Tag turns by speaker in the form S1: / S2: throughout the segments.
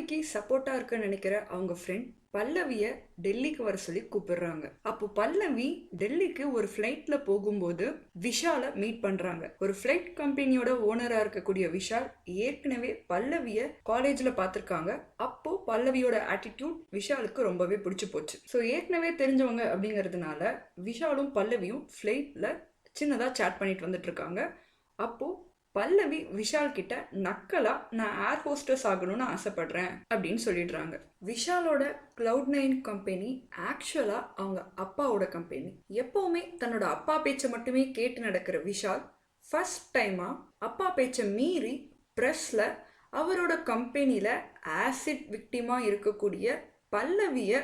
S1: பல்லவிக்கு சப்போர்ட்டா இருக்குன்னு நினைக்கிற அவங்க ஃப்ரெண்ட் பல்லவிய டெல்லிக்கு வர சொல்லி கூப்பிடுறாங்க. அப்போ பல்லவி டெல்லிக்கு ஒரு ஃபிளைட்ல போகும்போது விஷாலை மீட் பண்றாங்க. ஒரு ஃபிளைட் கம்பெனியோட ஓனரா இருக்கக்கூடிய விஷால் ஏற்கனவே பல்லவிய காலேஜ்ல பார்த்திருக்காங்க. அப்போ பல்லவியோட ஆட்டிடியூட் விஷாலுக்கு ரொம்பவே பிடிச்சு போச்சு. ஸோ ஏற்கனவே தெரிஞ்சவங்க அப்படிங்கிறதுனால விஷாலும் பல்லவியும் ஃபிளைட்ல சின்னதா சேட் பண்ணிட்டு வந்துட்டு இருக்காங்க. அப்போ பல்லவி விஷால் கிட்ட நக்கலா நான் ஏர் ஹோஸ்டஸ் ஆகணும்னு ஆசைப்படுறேன் அப்படின்னு சொல்லிடுறாங்க. விஷாலோட Cloud9 கம்பெனி ஆக்சுவலா அவங்க அப்பாவோட கம்பெனி. எப்பவுமே தன்னோட அப்பா பேச்சை மட்டுமே கேட்டு நடக்கிற விஷால் ஃபர்ஸ்ட் டைமா அப்பா பேச்சை மீறி ப்ரெஸ்ல அவரோட கம்பெனியில ஆசிட் விக்டிமா இருக்கக்கூடிய பல்லவிய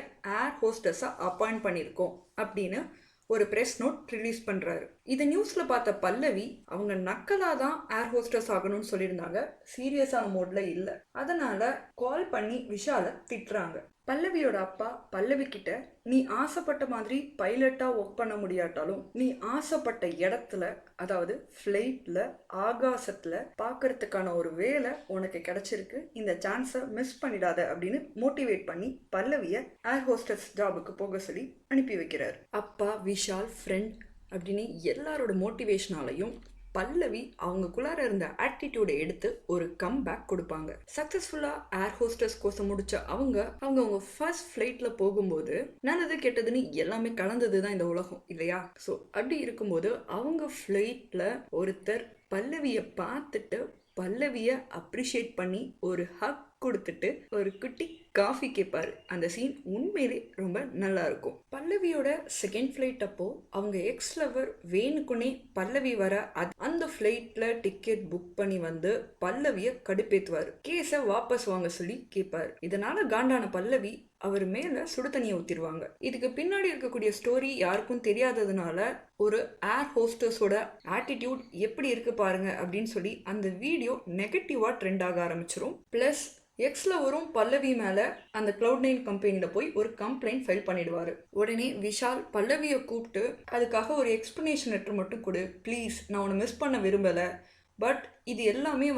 S1: ஏர் ஹோஸ்டஸா அப்பாயிண்ட் பண்ணியிருக்கோம் அப்படின்னு ஒரு ப்ரெஸ் நோட் ரிலீஸ் பண்றாரு. இதை நியூஸ்ல பார்த்த பல்லவி அவங்க நக்கலா தான் ஏர் ஹோஸ்டஸ் ஆகணும்னு சொல்லியிருந்தாங்க, சீரியஸான மோட்ல இல்ல. அதனால கால் பண்ணி விஷாலை திட்டுறாங்க. பல்லவியோட அப்பா பல்லவி கிட்ட நீ ஆசைப்பட்ட மாதிரி பைலட்டா ஒர்க் பண்ண முடியாட்டாலும் நீ ஆசைப்பட்ட இடத்துல, அதாவது ஃப்ளைட்ல ஆகாசத்துல பார்க்கறதுக்கான ஒரு வேலை உனக்கு கிடைச்சிருக்கு, இந்த சான்ஸை மிஸ் பண்ணிடாத அப்படின்னு மோட்டிவேட் பண்ணி பல்லவிய ஏர் ஹோஸ்டஸ் ஜாபுக்கு போக சொல்லி அனுப்பி வைக்கிறார். அப்பா விஷால் ஃப்ரெண்ட் அப்படின்னு எல்லாரோட மோட்டிவேஷனாலையும் பல்லவி அவங்களுக்குள்ளார இருந்த ஆட்டிடியூடை எடுத்து ஒரு கம்பேக் கொடுப்பாங்க. சக்சஸ்ஃபுல்லா ஏர் ஹோஸ்டஸ் கோர்ஸ் முடிச்ச அவங்க ஃபர்ஸ்ட் ஃபிளைட்ல போகும்போது நல்லது கெட்டதுன்னு எல்லாமே கலந்தது தான் இந்த உலகம் இல்லையா? ஸோ அப்படி இருக்கும்போது அவங்க ஃபிளைட்ல ஒருத்தர் பல்லவியை பார்த்துட்டு பல்லவியை அப்ரிஷியேட் பண்ணி ஒரு ஹக் கொடுத்துட்டு ஒரு குட்டி காஃபி கேட்பாரு. அந்த சீன் உண்மையிலே ரொம்ப நல்லா இருக்கும். பல்லவியோட செகண்ட் ஃபிளைட் அப்போ அவங்க எக்ஸ் லவர் வேணுக்குனே பல்லவி வர அந்த ஃபிளைட்ல டிக்கெட் புக் பண்ணி வந்து பல்லவிய கடுப்பேத்துவாரு. கேஸை வாபஸ் வாங்க சொல்லி கேட்பாரு. இதனால காண்டான பல்லவி அவர் மேல சுடு தண்ணியை ஊத்திடுவாங்க. இதுக்கு பின்னாடி இருக்கக்கூடிய ஸ்டோரி யாருக்கும் தெரியாததுனால ஒரு ஏர் ஹோஸ்டஸோட ஆட்டிடியூட் எப்படி இருக்கு பாருங்க அப்படின்னு சொல்லி அந்த வீடியோ நெகட்டிவா ட்ரெண்ட் ஆக ஆரம்பிச்சிரும். பிளஸ் எக்ஸ்ல வரும் பல்லவி மேல அந்த Cloud9 கம்பெனியில போய் ஒரு கம்ப்ளைண்ட் ஃபைல் பண்ணிடுவாரு. உடனே விஷால் பல்லவியை கூப்பிட்டு அதுக்காக ஒரு எக்ஸ்பிளனேஷன் லெட்டர் மட்டும் கொடு ப்ளீஸ், நான் உன்னை மிஸ் பண்ண விரும்பல, பட் இது எல்லாமே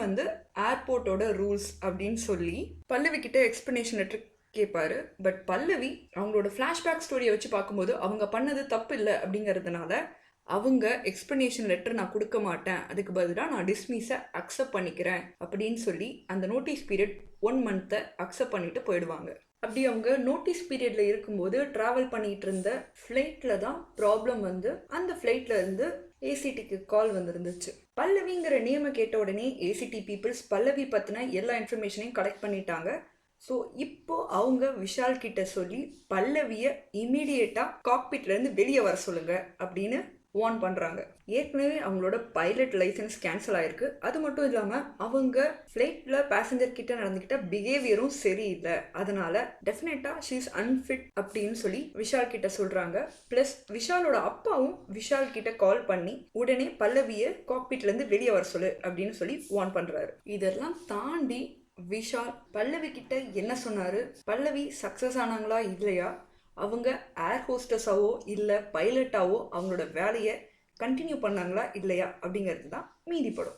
S1: ஏர்போர்ட்டோட ரூல்ஸ் அப்படின்னு சொல்லி பல்லவி கிட்ட எக்ஸ்பிளனேஷன் லெட்டர் கேட்பாரு. பட் பல்லவி அவங்களோட ஃப்ளாஷ்பேக் ஸ்டோரியை வச்சு பார்க்கும்போது அவங்க பண்ணது தப்பு இல்லை அப்படிங்கிறதுனால அவங்க எக்ஸ்பிளனேஷன் லெட்டர் நான் கொடுக்க மாட்டேன், அதுக்கு பதிலாக நான் டிஸ்மிஸை அக்செப்ட் பண்ணிக்கிறேன் அப்படின்னு சொல்லி அந்த நோட்டீஸ் பீரியட் 1 மந்த்தை அக்செப்ட் பண்ணிட்டு போயிடுவாங்க. அப்படி அவங்க நோட்டீஸ் பீரியட்ல இருக்கும்போது டிராவல் பண்ணிட்டு இருந்த ஃப்ளைட்ல தான் ப்ராப்ளம் அந்த ஃப்ளைட்ல இருந்து ஏசிடிக்கு கால் வந்துருந்துச்சு. பல்லவிங்கிற நேமை கேட்ட உடனே ஏசிடி பீப்புள்ஸ் பல்லவி பற்றின எல்லா இன்ஃபர்மேஷனையும் கலெக்ட் பண்ணிட்டாங்க. ஸோ இப்போ அவங்க விஷால் கிட்ட சொல்லி பல்லவியை இமீடியட்டாக காக்பிட்லேருந்து வெளியே வர சொல்லுங்க அப்படின்னு வார்ன் பண்ணுறாங்க. ஏற்கனவே அவங்களோட பைலட் லைசன்ஸ் கேன்சல் ஆயிருக்கு. அது மட்டும் இல்லாமல் அவங்க ஃப்ளைட்டில் பேசஞ்சர் கிட்ட நடந்துக்கிட்ட பிஹேவியரும் சரியில்லை, அதனால டெஃபினட்டாக ஷீ இஸ் அன்ஃபிட் அப்படின்னு சொல்லி விஷால் கிட்ட சொல்கிறாங்க. ப்ளஸ் விஷாலோட அப்பாவும் விஷால் கிட்ட கால் பண்ணி உடனே பல்லவியை காக்பிட்லேருந்து வெளியே வர சொல்லு அப்படின்னு சொல்லி வார்ன் பண்ணுறாரு. இதெல்லாம் தாண்டி விஷால் பல்லவி கிட்ட என்ன சொன்னாரு, பல்லவி சக்சஸ் ஆனாங்களா இல்லையா, அவங்க ஏர் ஹோஸ்டஸாவோ இல்லை பைலட்டாவோ அவங்களோட வேலையை கண்டினியூ பண்ணாங்களா இல்லையா அப்படிங்கிறது தான் மீதி படம்.